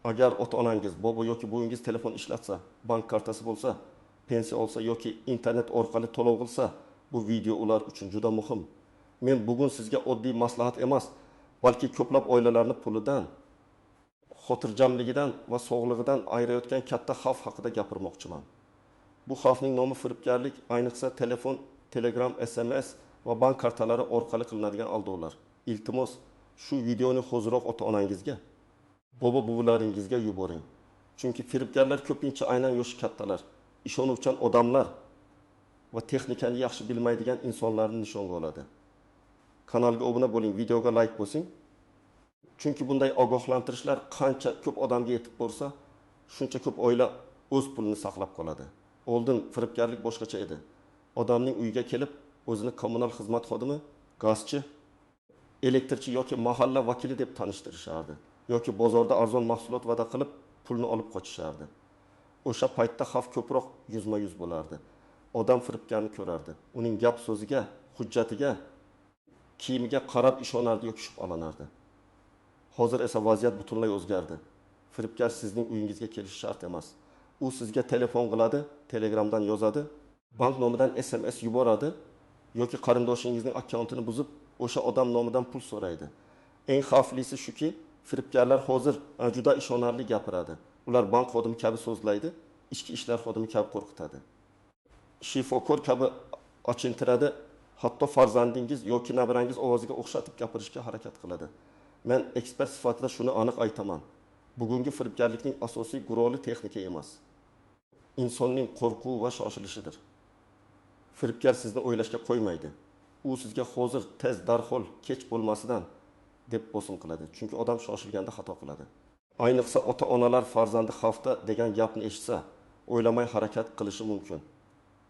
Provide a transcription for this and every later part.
Agar ota-onangiz, bobo yoki buvinggiz telefon ishlatsa, bank kartasi bo'lsa, pensiya olsa yoki internet orqali to'lov qilsa, bu video ular uchun juda muhim. Men bugun sizga oddiy maslahat emas, balki ko'plab oilalarni pulidan, xotirjamligidan va sog'lig'idan ayirayotgan katta xavf haqida gapirmoqchiman. Bu xavfning nomi firibgarlik, ayniqsa telefon, telegram, SMS va bank kartalari orqali qilinadigan aldovlar. Iltimos, shu videoni hoziroq ota-onangizga, bobo buvlaringizga yuboring. Chunki firibgarlar ko'pincha aynan yoshi kattalar, ishonuvchan odamlar va texnikani yaxshi bilmaydigan insonlarni nishonga oladi. Kanalga obuna bo'ling, videoga like bosing. Chunki bunday ogohlantirishlar qancha ko'p odamga yetib borsa, shuncha ko'p oila o'z pulini saqlab qoladi. Oldin firibgarlik boshqacha edi. Odamning uyiga kelib, o'zini kommunal xizmat xodimi, gazchi, elektrchi yoki mahalla vakili deb tanishtirishardi. Yoki bozorda arzon mahsulot va'da qilib, pulni olib qochishardi. O'sha paytda xavf ko'proq yuzma-yuz bo'lardi. Odam firibgarni ko'rardi. Uning gap so'ziga, hujjatiga, kiyimiga qarab ishonardi yoki shubhalanardi. Hozir esa vaziyat butunlay o'zgardi. Firibgar sizning uyingizga kelishi shart emas. U sizga telefon qiladi, Telegramdan yozadi, bank nomidan SMS yuboradi yoki qarindoshingizning akkauntini buzib, o'sha odam nomidan pul so'raydi. Eng xavflisi shuki, firibgarlar hozir juda ishonarli gapiradi. Ular bank xodimi kabi so'zlaydi, ichki ishlar xodimi kabi qo'rqitadi. Shifokor kabi achintiradi, hatto farzandingiz yoki nabirangiz ovoziga o'xshatib gapirishga harakat qiladi. Men ekspert sifatida shuni aniq aytaman. Bugungi firibgarlikning asosiy guruhi texnika emas. Insonning qo'rquvi va shoshilishidir. Firibgar sizni o'ylashga qo'ymaydi. U sizga hozir, tez, darhol, kech bo'lmasidan deb bosim qiladi. Chunki odam shoshilganda xato qiladi. Ayniqsa ota-onalar farzandi xavfda degan gapni eshitsa, o'ylamay harakat qilishi mumkin.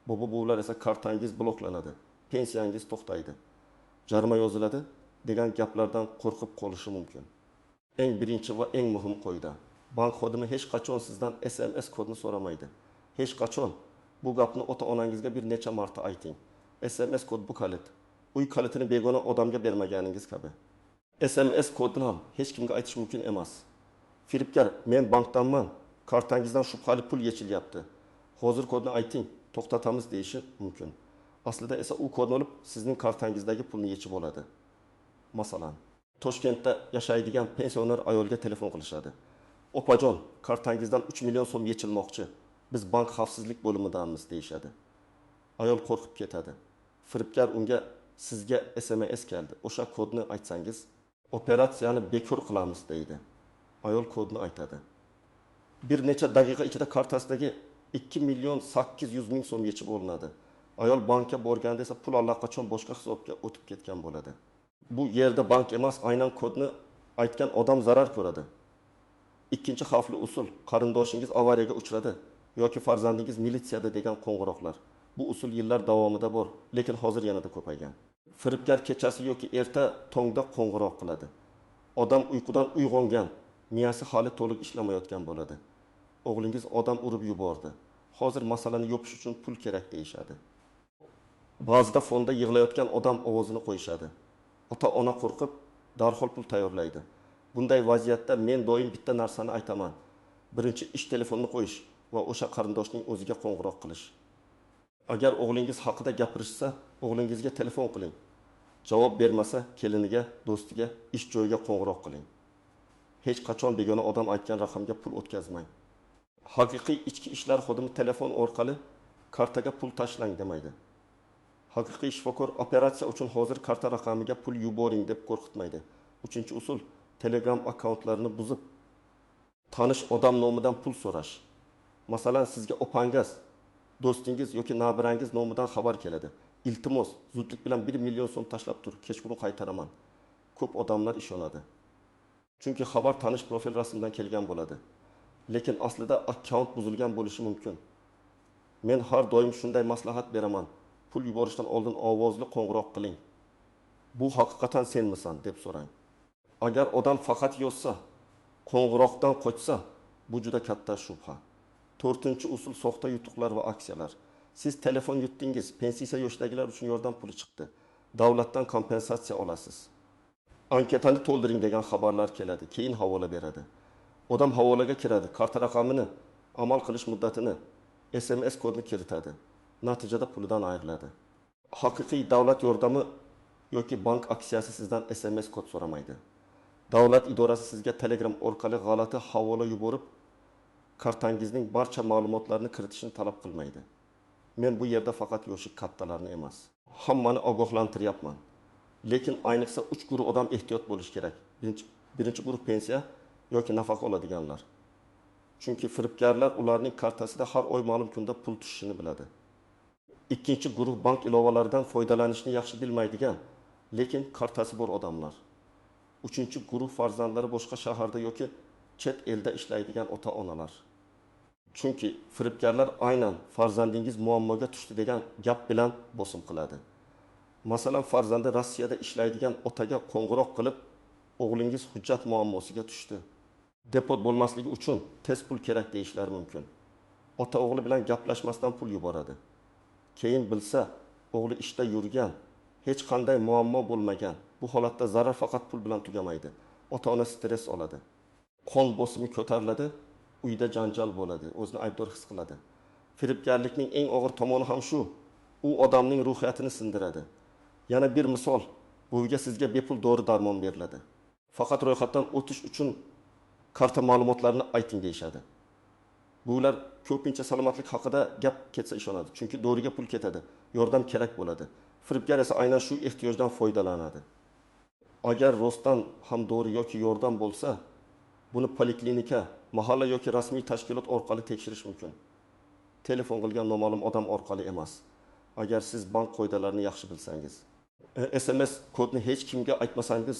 Bobo-buvlar esa kartangiz bloklanadi, pensiyangiz to'xtaydi, jarima yoziladi degan gaplardan qo'rqib qolishi mumkin. Eng birinchi va eng muhim qoida. Bank xodimi hech qachon sizdan SMS kodini so'ramaydi. Hech qachon bu gapni ota-onangizga bir necha marta ayting. SMS kod bu kalit. Uy kalitini begona odamga bermaganingiz kabi. SMS kodini ham hech kimga aytish mumkin emas. Firibgar, men bankdanman, kartangizdan shubhali pul yechilyapti. Hozir kodni ayting, to'xtatamiz deyishi mumkin. Aslida esa u kodni olib sizning kartangizdagi pulni yechib oladi. Masalan, Toshkentda yashaydigan pensioner ayolga telefon qilishadi. Opajon, kartangizdan 3 million so'm yechilmoqchi. Biz bank xavfsizlik bo'limidanmiz deyshadi. Ayol qo'rqib ketadi. Firibgar unga sizga SMS keldi. O'sha kodni aytsangiz, operatsiyani bekor qilamiz deydi. Ayol kodni aytadi. Bir necha daqiqa ichida kartasidagi 2 million 800 ming so'm yechib olinadi. Ayol bankka borganda esa pul allaqachon boshqa hisobga o'tib ketgan bo'ladi. Bu yerda bank emas, aynan kodni aytgan odam zarar ko'radi. Ikkinchi xavfli usul, qarindoshingiz avariyaga uchradi yoki farzandingiz militsiyada degan qo'ng'iroqlar. Bu usul yillar davomida bor, lekin hozir yanada ko'paygan. Firibgar kechasi yoki erta tongda qo'ng'iroq qiladi. Odam uyqudan uyg'ongan, miyasi hali to'liq ishlamayotgan bo'ladi. O'g'lingiz odam urib yubordi. Hozir masalani yopish uchun pul kerak deyshadi. Ba'zida fonda yig'layotgan odam ovozini qo'yishadi. Ota-ona qo'rqib, darhol pul tayyorlaydi. Bunday vaziyatda men doim bitta narsani aytaman. Birinchi ish telefonini qo'yish va o'sha qarindoshning o'ziga qo'ng'iroq qilish. Agar o'g'lingiz haqida gapirishsa, o'g'lingizga telefon qiling. Javob bermasa, keliniga, do'stiga, ish joyiga qo'ng'iroq qiling. Hech qachon begona odam aytgan raqamga pul o'tkazmang. Haqiqiy ichki ishlar xodimi telefon orqali kartaga pul tashlang demaydi. Haqiqiy shifokor operatsiya uchun hozir karta raqamiga pul yuboring deb qo'rqitmaydi. Uchinchi usul, Telegram akkauntlarini buzib, tanish odam nomidan pul so'rash. Masalan, sizga opangiz, do'stingiz yoki nabirangiz nomidan xabar keladi. Iltimos, zudlik bilan 1 million so'm tashlab tur, kechqurun qaytaraman. Ko'p odamlar ishonadi. Chunki xabar tanish profil rasmidan kelgan bo'ladi. Lekin aslida akkaunt buzilgan bo'lishi mumkin. Men har doim shunday maslahat beraman. Pul yuborishdan oldin ovozli qo'ng'iroq qiling. Bu haqiqatan senmisan deb so'rang. Agar odam faqat yozsa, qo'ng'iroqdan qochsa, bu juda katta shubha. 4-usul soxta yutuqlar va aksiyalar. Siz telefon yutdingiz, pensiya yoshdagilar uchun yordam puli chiqdi. Davlatdan kompensatsiya olasiz. Anketani to'ldiring degan xabarlar keladi, keyin havola beradi. Odam havolaga kiradi, karta raqamini, amal qilish muddatini, SMS kodini kiritadi. Natijada pulidan ayriladi. Haqiqiy davlat yordami yoki bank aksiyasi sizdan SMS kod so'ramaydi. Davlat idorasi sizga Telegram orqali g'alati havola yuborib, kartangizning barcha ma'lumotlarini kiritishni talab qilmaydi. Men bu yerda faqat yoshi kattalarni emas, hammani ogohlantiryapman. Lekin ayniqsa 3 guruh odam ehtiyot bo'lish kerak. Birinchi guruh pensiya yoki nafaqa oladiganlar. Chunki firibgarlar ularning kartasida har oy ma'lum kunda pul tushishini biladi. Ikkinchi guruh bank ilovalaridan foydalanishni yaxshi bilmaydigan, lekin kartasi bor odamlar. Uchinchi guruh farzandlari boshqa shaharda yoki chet elda ishlaydigan ota-onalar. Chunki firibgarlar aynan farzandingiz muammoga tushdi degan gap bilan bosim qiladi. Masalan, farzandi Rossiyada ishlaydigan otaga qo'ng'iroq qilib, o'g'lingiz hujjat muammosiga tushdi. Depot bo'lmasligi uchun tez pul kerak deyishlari mumkin. Ota o'g'li bilan gaplashmasdan pul yuboradi. Keyin bilsa, o'g'li ishda yurgan, hech qanday muammo bo'lmagan. Bu holatda zarar faqat pul bilan tugamaydi. Ota-ona stress oladi. Qon bosimi ko'tariladi, uyda janjal bo'ladi, o'zini aybdor his qiladi. Firibgarlikning eng og'ir tomoni ham shu. U odamning ruhiyatini sindiradi. Yana bir misol, bu uyga sizga bepul dori-darmon beriladi. Faqat ro'yxatdan o'tish uchun karta ma'lumotlarini ayting deyshadi. Bular ko'pincha salomatlik haqida gap ketsa ishonadi. Chunki doriga pul ketadi, yordam kerak bo'ladi. Firibgar esa aynan shu ehtiyojdan foydalanadi. Agar rostdan ham dori yoki yordam bo'lsa, buni poliklinika, mahalla yoki rasmiy tashkilot orqali tekshirish mumkin. Telefon qilgan noma'lum odam orqali emas. Agar siz bank qoidalarini yaxshi bilsangiz. SMS kodni hech kimga aytmasangiz,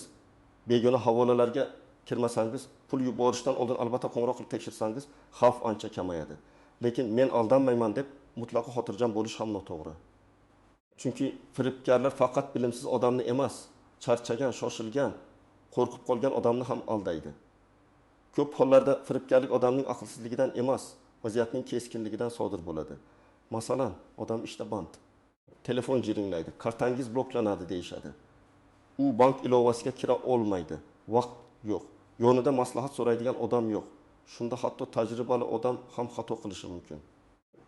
begona havolalarga kirmasangiz, pul yuborishdan oldin albatta qo'ng'iroq qilib tekshirsangiz, xavf ancha kamayadi. Lekin men aldanmayman deb mutlaqo xotirjam bo'lish ham noto'g'ri. Chunki firibgarlar faqat bilimsiz odamni emas, charchagan, shoshilgan, qo'rqib qolgan odamni ham aldaydi. Ko'p hollarda firibgarlik odamning aqlsizligidan emas, vaziyatning keskinligidan sodir bo'ladi. Masalan, odam ishda band. Telefon jiringlaydi, kartangiz bloklanadi deyshadi. U bank ilovasiga kira olmaydi. Vaqt yo'q. Yonida maslahat so'raydigan odam yo'q. Shunda hatto tajribali odam ham xato qilishi mumkin.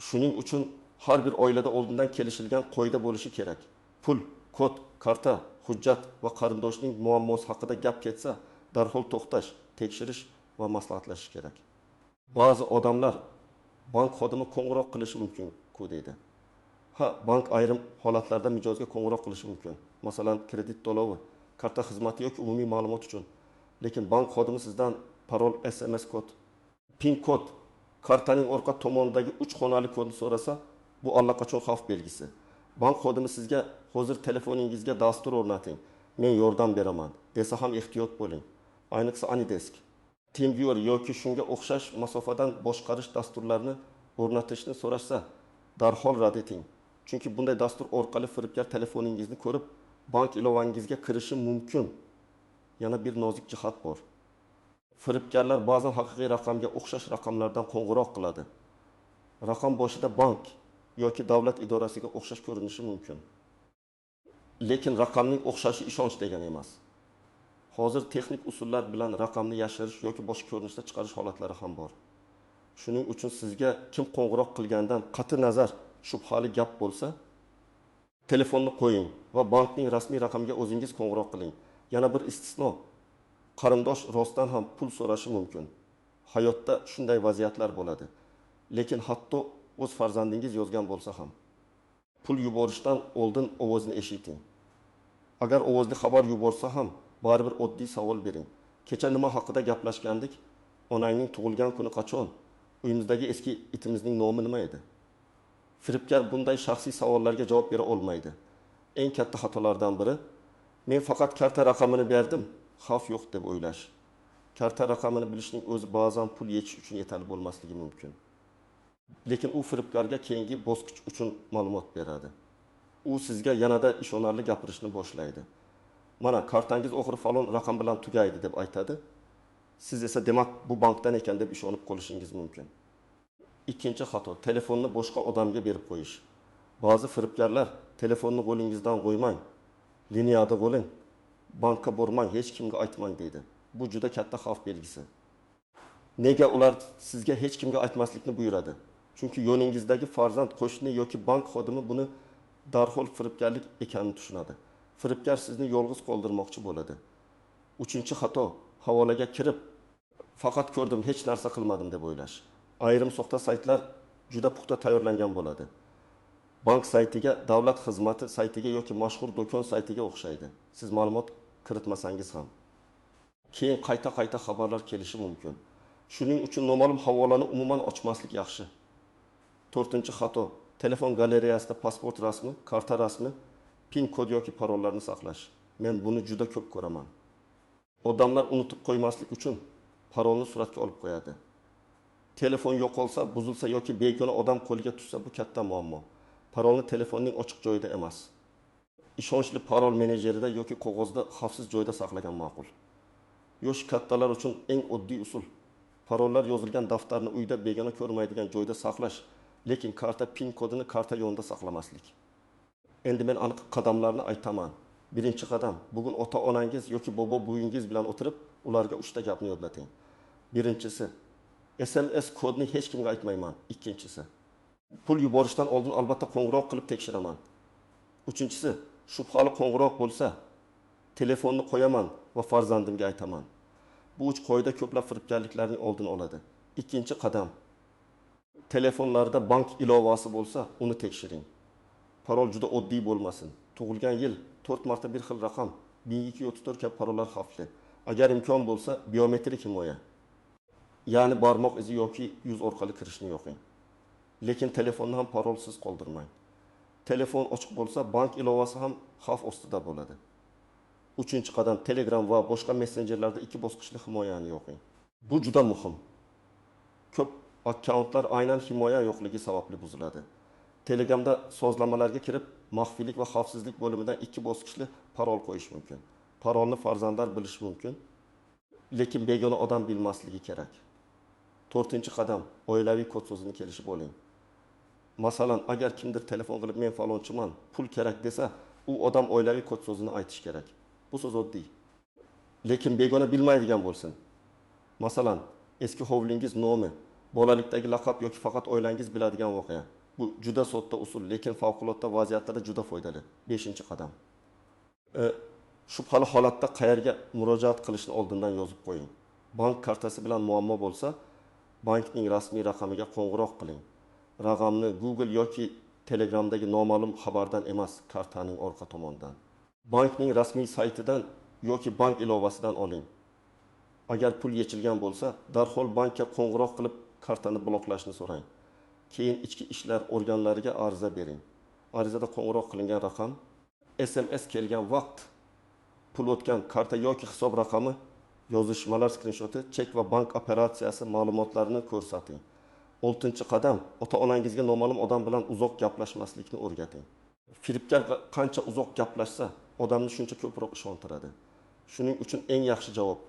Shuning uchun har bir oilada oldindan kelishilgan qoida bo'lishi kerak. Pul, kod, karta, hujjat va qarindoshning muammosi haqida gap ketsa, darhol to'xtash, tekshirish va maslahatlashish kerak. Ba'zi odamlar bank xodimi qo'ng'iroq qilishi mumkin-ku deydi. Ha, bank ayrim holatlarda mijozga qo'ng'iroq qilishi mumkin. Masalan, kredit to'lovi, karta xizmati yoki umumiy ma'lumot uchun. Lekin bank xodimi sizdan parol, SMS kod, PIN kod, kartaning orqa tomonidagi 3 xonali kodni so'rasa, bu allaqachon xavf belgisi. Bank xodimi sizga hozir telefoningizga dastur o'rnating, men yordam beraman desa ham ehtiyot bo'ling. Ayniqsa Anydesk, TeamViewer yoki shunga o'xshash masofadan boshqarish dasturlarini o'rnatishni so'rashsa, darhol rad eting. Chunki bunday dastur orqali firibgar telefoningizni ko'rib, bank ilovangizga kirishi mumkin. Yana bir nozik jihat bor. Firibgarlar ba'zan haqiqiy raqamga o'xshash raqamlardan qo'ng'iroq qiladi. Raqam boshida bank yoki davlat idorasiga o'xshash ko'rinishi mumkin. Lekin raqamning o'xshashi ishonch degani emas. Hozir texnik usullar bilan raqamni yashirish yoki boshqa ko'rinishda chiqarish holatlari ham bor. Shuning uchun sizga kim qo'ng'iroq qilgandan qat'i nazar shubhali gap bo'lsa, telefonni qo'ying va bankning rasmiy raqamiga o'zingiz qo'ng'iroq qiling. Yana bir istisno, qarindosh rostdan ham pul so'rashi mumkin. Hayotda shunday vaziyatlar bo'ladi. Lekin hatto o'z farzandingiz yozgan bo'lsa ham pul yuborishdan oldin ovozini eshiting. Agar ovozli xabar yuborsa ham baribir oddiy savol bering. Kecha nima haqida gaplashgandik? Onangning tug'ilgan kuni qachon? Uyimizdagi eski itimizning nomi nima edi? Firibgar bunday shaxsiy savollarga javob bera olmaydi. Eng katta xatolardan biri, men faqat karta raqamini berdim, xavf yo'q deb o'ylash. Karta raqamini bilishning o'zi ba'zan pul yechish uchun yetarli bo'lmasligi mumkin. Lekin u firibgarga keyingi bosqich uchun ma'lumot beradi. U sizga yanada ishonarli gapirishni boshlaydi. Mana kartangiz oxiri falon raqam bilan tugaydi deb aytadi. Siz esa demak bu bankdan ekan deb ishonib qolishingiz mumkin. Ikkinchi xato, telefonni boshqa odamga berib qo'yish. Ba'zi firibgarlar telefonni qo'lingizdan qo'ymang, liniyada bo'ling, bankka bormang, hech kimga aytmang deydi. Bu juda katta xavf belgisi. Nega ular sizga hech kimga aytmaslikni buyuradi? Chunki yo'ningizdagi farzand, qo'shni yoki bank xodimi buni darhol firibgarlik ekanini tushunadi. Firibgar sizni yolg'iz qoldirmoqchi bo'ladi. Uchinchi xato, havolaga kirib, faqat ko'rdim, hech narsa qilmadim deb o'ylash. Ayrim soxta saytlar juda puxta tayyorlangan bo'ladi. Bank saytiga, davlat xizmati saytiga yoki mashhur do'kon saytiga o'xshaydi. Siz ma'lumot kiritmasangiz ham. Keyin qayta xabarlar kelishi mumkin. Shuning uchun noma'lum havolani umuman ochmaslik yaxshi. 4-xato, telefon galereyasida pasport rasmi, karta rasmi, pin kod yoki parollarni saqlash. Men buni juda ko'p ko'raman. Odamlar unutib qo'ymaslik uchun parolni suratga olib qo'yadi. Telefon yo'qolsa, buzilsa yoki begona odam qo'liga tushsa bu katta muammo. Parolni telefonning ochiq joyida emas. Ishonchli parol menejerida yoki qog'ozda xavfsiz joyda saqlagan ma'qul. Yosh kattalar uchun eng oddiy usul. Parollar yozilgan daftarni uyda begona ko'rmaydigan joyda saqlash, lekin karta pin kodini karta yonida saqlamaslik. Endi men aniq qadamlarni aytaman. Birinchi qadam, bugun ota-onangiz yoki bobo buvinggiz bilan o'tirib, ularga 3 ta gapni yodlating. Birinchisi, SMS kodni hech kimga aytmayman. Ikkinchisi, pul yuborishdan oldin albatta qo'ng'iroq qilib tekshiraman. Uchinchisi, shubhali qo'ng'iroq bo'lsa, telefonni qo'yaman va farzandimga aytaman. Bu 3 qoida ko'plab firibgarliklarning oldini oladi. Ikkinchi qadam, telefonlarda bank ilovasi bo'lsa, uni tekshiring. Parol juda oddiy bo'lmasin. Tug'ilgan yil, 4 marta bir xil raqam, 1234 kabi parollar xavfli. Agar imkon bo'lsa, biometrik himoya. Ya'ni barmoq izi yoki yuz orqali kirishni yo'qing. Lekin telefonni ham parolsiz qoldirmang. Telefon ochiq bo'lsa, bank ilovasi ham xavf ostida bo'ladi. 3-qadam, Telegram va boshqa messenjerlarda 2 bosqichli himoyani yo'qing. Bu juda muhim. Ko'p akkauntlar aynan himoya yo'qligi sababli buziladi. Telegramda sozlamalarga kirib, maxfiylik va xavfsizlik bo'limidan 2 bosqichli parol qo'yish mumkin. Parolni farzandlar bilishi mumkin, lekin begona odam bilmasligi kerak. 4-qadam, oilaviy kod so'zini kelishib oling. Masalan, agar kimdir telefon qilib men falonchiman, pul kerak desa, u odam oilaviy kod so'zini aytish kerak. Bu so'z oddiy. Lekin begona bilmaydigan bo'lsin. Masalan, eski hovlingiz nomi, bolalikdagi laqab yoki faqat oilangiz biladigan voqea. Bu juda sodda usul, lekin favqulodda vaziyatlarda juda foydali. 5-qadam. Shubhali holatda qayerga murojaat qilishni oldindan yozib qo'ying. Bank kartasi bilan muammo bo'lsa, bankning rasmiy raqamiga qo'ng'iroq qiling. Raqamni Google yoki Telegramdagi noma'lum xabardan emas, kartaning orqa tomonidan. Bankning rasmiy saytidan yoki bank ilovasidan oling. Agar pul yechilgan bo'lsa, darhol bankka qo'ng'iroq qilib kartani bloklashni so'rang. Keyin ichki ishlar organlariga ariza bering. Arizada qo'ng'iroq qilingan raqam, SMS kelgan vaqt, pul o'tgan karta yoki hisob raqami, yozishmalar skrinshoti, chek va bank operatsiyasi ma'lumotlarini ko'rsating. 6-qadam, ota-onangizga noma'lum odam bilan uzoq gaplashmaslikni o'rgating. Firibgar qancha uzoq gaplashsa, odamni shuncha ko'proq ishontiradi. Shuning uchun eng yaxshi javob: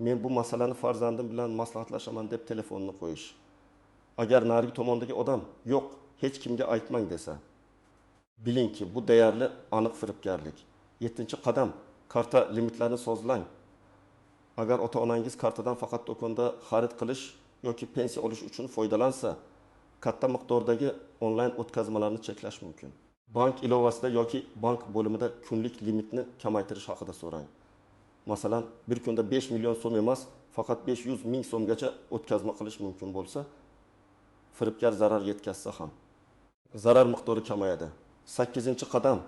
men bu masalani farzandim bilan maslahatlashaman deb telefonni qo'yish. Agar narigi tomondagi odam yo'q, hech kimga aytmang desa, bilingki bu deyarli aniq firibgarlik. 7-qadam, karta limitlarini sozlang. Agar ota-onangiz kartadan faqat do'konda xarid qilish yoki pensiya olish uchun foydalansa, katta miqdordagi onlayn o'tkazmalarni cheklash mumkin. Bank ilovasida yoki bank bo'limida kunlik limitni kamaytirish haqida so'rang. Masalan, bir kunda 5 million so'm emas, faqat 500 ming so'mgacha o'tkazma qilish mumkin bo'lsa, firibgar zarar yetkazsa ham zarar miqdori kamayadi. 8-qadam,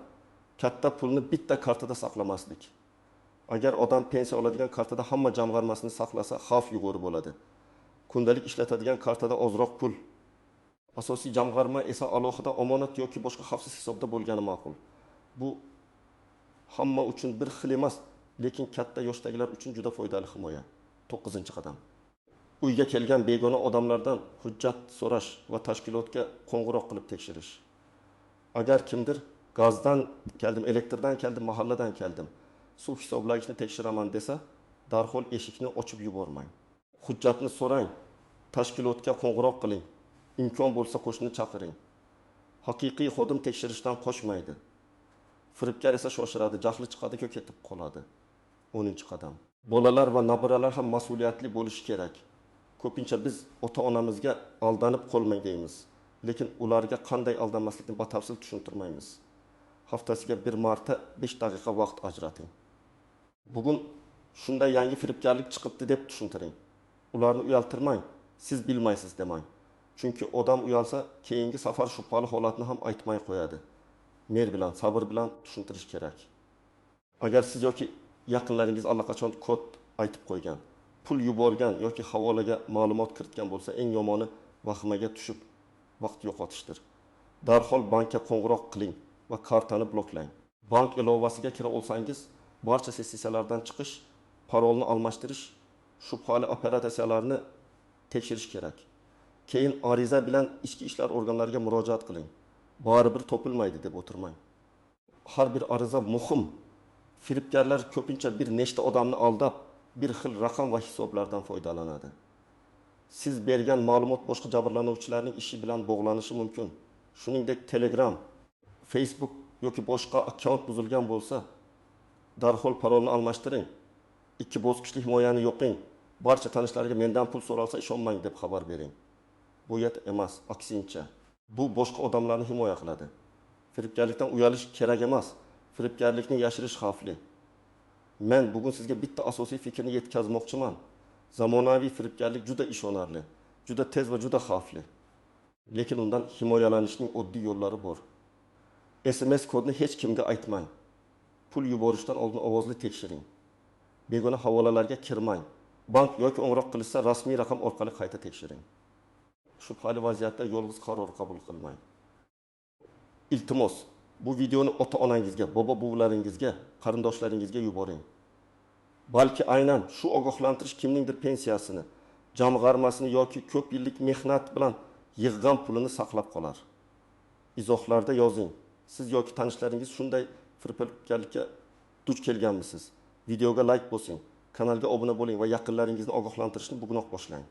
katta pulni bitta kartada saqlamaslik. Agar odam pensiya oladigan kartada hamma jamg'armasini saqlasa, xavf yuqori bo'ladi. Kundalik ishlatadigan kartada ozroq pul, asosiy jamg'arma esa alohida omonat yoki boshqa xavfsiz hisobda bo'lgani ma'qul. Bu hamma uchun bir xil emas, lekin katta yoshdagilar uchun juda foydali himoya. 9-qadam. Uyga kelgan begona odamlardan hujjat so'rash va tashkilotga qo'ng'iroq qilib tekshirish. Agar kimdir gazdan keldim, elektrdan keldim, mahalladan keldim, suv hisoblagichni tekshiraman desa, darhol eshikni ochib yubormang. Hujjatni so'rang, tashkilotga qo'ng'iroq qiling. Imkon bo'lsa qo'shni chaqiring. Haqiqiy xodim tekshirishdan qochmaydi. Firibgar esa shoshiradi, jahli chiqadi, ketib qoladi. 10-qadam. Bolalar va nabiralar ham mas'uliyatli bo'lishi kerak. ko'pincha biz ota-onamizga aldanib qolmang deymiz. Lekin ularga qanday aldanmaslikni batafsil tushuntirmaymiz. Haftasiga bir marta 5 daqiqa vaqt ajrating. Bugun shunday yangi firibgarlik chiqibdi deb tushuntiring. Ularni uyaltirmang, siz bilmaysiz demang. Chunki odam uyalsa, keyingi safar shubhali holatni ham aytmay qo'yadi. Mer bilan, sabr bilan tushuntirish kerak. Agar siz yoki yaqinlaringiz allaqachon kod aytib qo'ygan, pul yuborgan yoki havolaga ma'lumot kiritgan bo'lsa, eng yomoni vahimaga tushib vaqt yo'qotishdir. Darhol bankka qo'ng'iroq qiling va kartani bloklang. Bank ilovasiga kira olsangiz, barcha sessiyalardan chiqish, parolni almashtirish, shubhali operatsiyalarni tekshirish kerak. Keyin ariza bilan ichki ishlar organlariga murojaat qiling. Baribir topilmaydi deb o'tirmang. Har bir ariza muhim. Firibgarlar ko'pincha bir nechta odamni aldab, bir xil raqam va hisoblardan foydalanadi. Siz bergan ma'lumot boshqa jabrlanuvchilarning ishi bilan bog'lanishi mumkin. Shuningdek, Telegram, Facebook yoki boshqa akkaunt buzilgan bo'lsa, darhol parolni almashtiring. 2 bosqichli himoyani yo'qing. Barcha tanishlariga mendan pul so'ralsa ishonmang deb xabar bering. Bu yet emas, aksincha. Bu boshqa odamlarni himoya qiladi. Firibgarlikdan uyalish kerak emas. Firibgarlikni yashirish xavfli. Men bugun sizga bitta asosiy fikrni yetkazmoqchiman. Zamonaviy firibgarlik juda ishonarli, juda tez va juda xavfli. Lekin undan himoyalanishning oddiy yo'llari bor. SMS kodni hech kimga aytmang. Pul yuborishdan oldin ovozli tekshiring. Begona havolalarga kirmang. Bank yoki qo'ng'iroq qilsa rasmiy raqam orqali qayta tekshiring. Shubhali vaziyatda yolg'iz qaror qabul qilmang. Iltimos, bu videoni ota-onangizga, bobo-buvlaringizga, qarindoshlaringizga yuboring. Balki aynan shu ogohlantirish kimningdir pensiyasini, jamg'armasini yoki ko'p yillik mehnat bilan yig'gan pulini saqlab qolar. Izohlarda yozing. Siz yoki tanishlaringiz shunday firibgarlikka duch kelganmisiz? Videoga like bosing, kanalga obuna bo'ling va yaqinlaringizni ogohlantirishni bugunoq boshlang.